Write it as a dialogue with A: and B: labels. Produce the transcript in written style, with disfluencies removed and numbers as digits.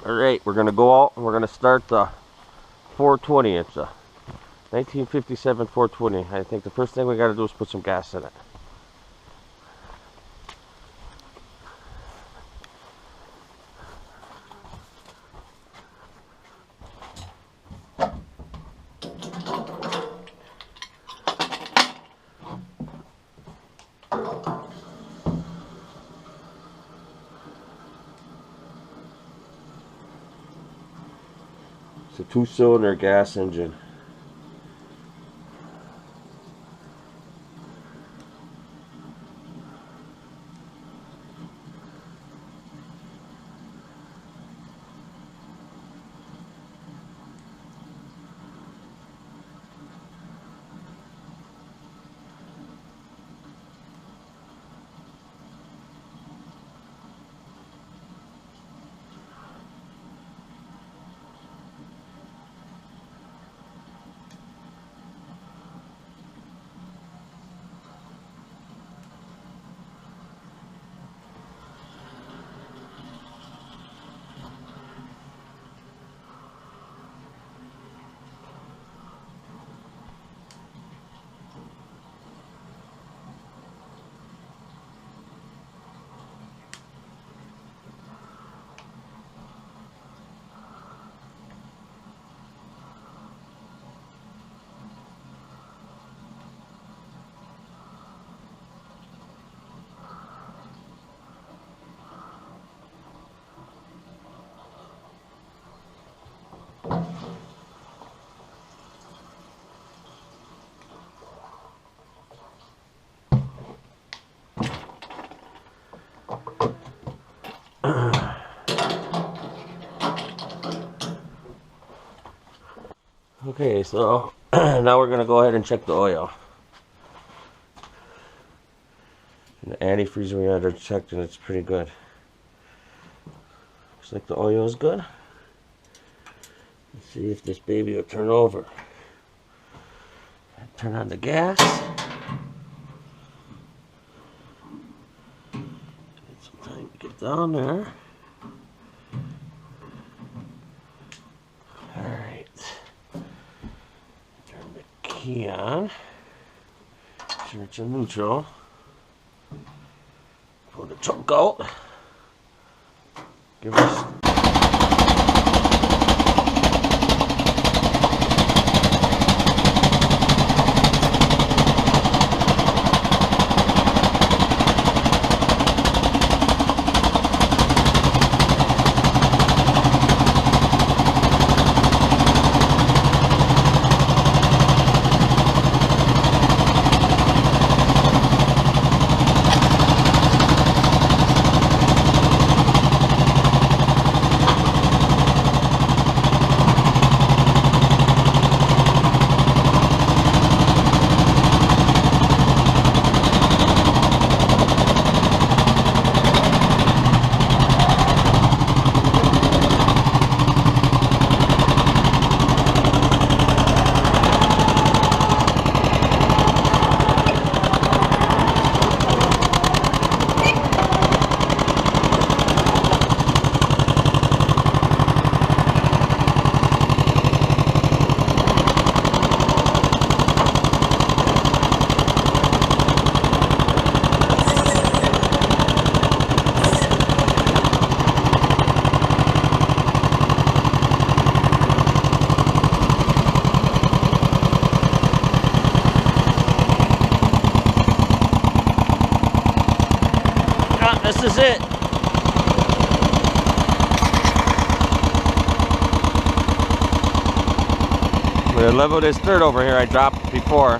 A: Alright, we're going to go out and we're going to start the 420. It's a 1957 420. I think the first thing we got to do is put some gas in it. It's a 2-cylinder gas engine. Okay, so now we're going to go ahead and check the oil. And the antifreeze we had it checked and it's pretty good. Looks like the oil is good. Let's see if this baby will turn over. Turn on the gas. Need some time to get down there. Alright. Turn the key on. Sure it's in neutral. Pull the trunk out. Give us this is it. We're gonna level this dirt over here I dropped before.